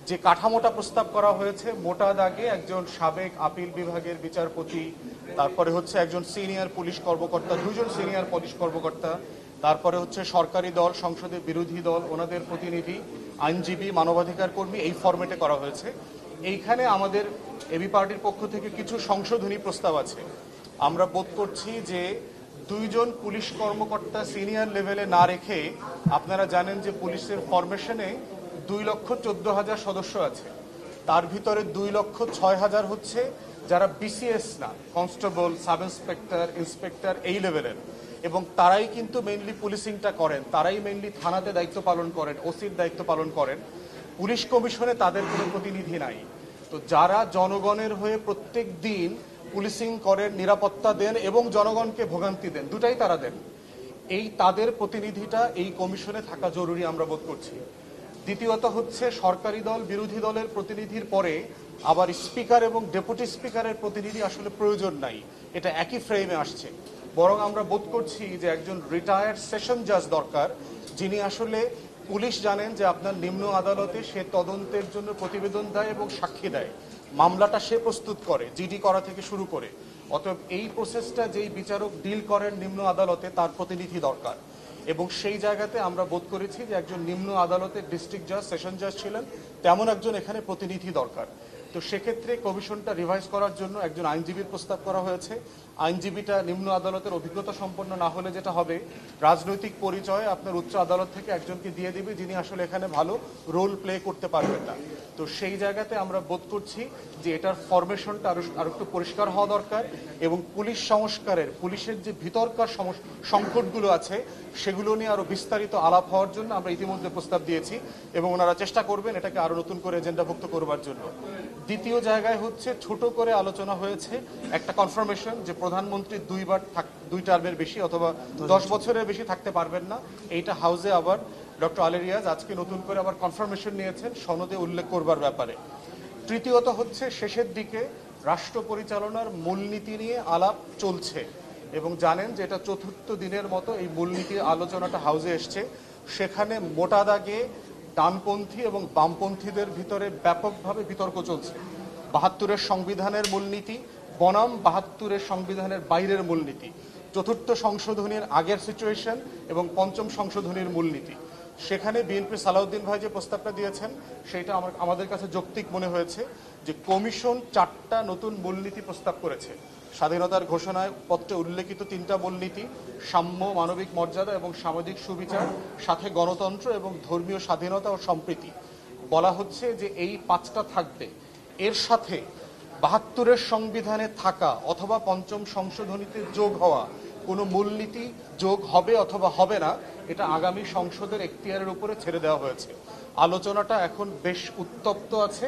যে কাঠামোটা প্রস্তাব করা হয়েছে মোটা দাগে একজন সাবেক আপিল বিভাগের বিচারপতি, তারপরে হচ্ছে একজন সিনিয়র পুলিশ কর্মকর্তা, দুজন সিনিয়র পুলিশ কর্মকর্তা, তারপরে হচ্ছে সরকারি দল, সংসদের বিরোধী দল, ওনাদের প্রতিনিধি, আইনজীবী, মানবাধিকার কর্মী, এই ফরম্যাটে করা হয়েছে। এইখানে আমাদের এবি পার্টির পক্ষ থেকে কিছু সংশোধনী প্রস্তাব আছে। আমরা বোধ করছি যে দুইজন পুলিশ কর্মকর্তা সিনিয়র লেভেলে না রেখে, আপনারা জানেন যে পুলিশের ফরমেশনে 2,14,000 সদস্য আছে, তার ভিতরে 2,06,000 হচ্ছে যারা বিসিএস না, কনস্টেবল, সাব ইন্সপেক্টর, ইন্সপেক্টর এই লেভেলের, এবং তারাই কিন্তু মেইনলি পুলিশিংটা করেন, তারাই মেইনলি থানাতে দায়িত্ব পালন করেন, ওসির দায়িত্ব পালন করেন। পুলিশ কমিশনে তাদের কোনো প্রতিনিধি নাই। তো যারা জনগণের হয়ে প্রত্যেক দিন পুলিশিং করেন, নিরাপত্তা দেন এবং জনগণকে ভোগান্তি দেন, দুটাই তারা দেন, এই তাদের প্রতিনিধিটা এই কমিশনে থাকা জরুরি আমরা বোধ করছি। দ্বিতীয়ত হচ্ছে সরকারি দল, বিরোধী দলের প্রতিনিধির পরে আবার স্পিকার এবং ডেপুটি স্পিকারের প্রতিনিধি আসলে প্রয়োজন নাই, এটা একই ফ্রেমে আসছে। বরং আমরা বোধ করছি যে একজন রিটায়ার্ড সেশন জাজ দরকার, যিনি আসলে পুলিশ জানেন যে আপনার নিম্ন আদালতে সে তদন্তের জন্য প্রতিবেদন দেয় এবং সাক্ষী দেয়, মামলাটা সে প্রস্তুত করে, জিডি করা থেকে শুরু করে। অতএব এই প্রসেসটা যেই বিচারক ডিল করেন নিম্ন আদালতে, তার প্রতিনিধি দরকার। এবং সেই জায়গাতে আমরা বোধ করেছি যে একজন নিম্ন আদালতের ডিস্ট্রিক্ট জাজ, সেশন জাজ ছিলেন, তেমন একজন এখানে প্রতিনিধি দরকার। তো সেক্ষেত্রে কমিশনটা রিভাইজ করার জন্য একজন আইনজীবীর প্রস্তাব করা হয়েছে। আইনজীবীটা নিম্ন আদালতের অভিজ্ঞতা সম্পন্ন না হলে যেটা হবে, রাজনৈতিক পরিচয় আপনার উচ্চ আদালত থেকে একজনকে দিয়ে দিবে, যিনি আসলে এখানে ভালো রোল প্লে করতে পারবেন না। তো সেই জায়গাতে আমরা বোধ করছি যে এটার ফরমেশনটা আরো একটু পরিষ্কার হওয়া দরকার, এবং পুলিশ সংস্কারের, পুলিশের যে ভিতরকার সংকটগুলো আছে সেগুলো নিয়ে আরো বিস্তারিত আলাপ হওয়ার জন্য আমরা ইতিমধ্যে প্রস্তাব দিয়েছি, এবং ওনারা চেষ্টা করবেন এটাকে আরো নতুন করে এজেন্ডাভুক্ত করবার জন্য। দ্বিতীয় জায়গায় হচ্ছে ছোট করে আলোচনা হয়েছে একটা কনফার্মেশন যে প্রধানমন্ত্রী দুই টার্মের বেশি অথবা 10 বছরের বেশি থাকতে পারবেন না। এইটা হাউসে আবার ডক্টর আলী রিয়াজ আজকে নতুন করে আবার কনফার্মেশন নিয়েছেন সনদে উল্লেখ করবার ব্যাপারে। তৃতীয়ত হচ্ছে শেষের দিকে রাষ্ট্র পরিচালনার মূলনীতি নিয়ে আলাপ চলছে, এবং জানেন যে এটা চতুর্থ দিনের মতো এই মূলনীতির আলোচনাটা হাউসে এসছে। সেখানে মোটা দাগে ডানপন্থী এবং বামপন্থীদের ভিতরে ব্যাপকভাবে বিতর্ক চলছে। 72-এর সংবিধানের মূলনীতি বনাম 72-এর সংবিধানের বাইরের মূলনীতি, চতুর্থ সংশোধনীর আগের সিচুয়েশন এবং পঞ্চম সংশোধনীর মূলনীতি। সেখানে বিএনপি সালাউদ্দিন ভাই যে প্রস্তাবটা দিয়েছেন সেটা আমাদের কাছে যৌক্তিক মনে হয়েছে যে কমিশন 4টা নতুন মূলনীতি প্রস্তাব করেছে। স্বাধীনতার ঘোষণায় পত্রে উল্লেখিত 3টা মূলনীতি, সাম্য, মানবিক মর্যাদা এবং সামাজিক সুবিচার, সাথে গণতন্ত্র এবং ধর্মীয় স্বাধীনতা ও সম্প্রীতি। বলা হচ্ছে যে এই 5টা থাকবে। এর সাথে 72-এর সংবিধানে থাকা অথবা পঞ্চম সংশোধনীতে যোগ হওয়া কোনো মূলনীতি যোগ হবে অথবা হবে না, এটা আগামী সংসদের এখতিয়ারের উপরে ছেড়ে দেওয়া হয়েছে। আলোচনাটা এখন বেশ উত্তপ্ত আছে।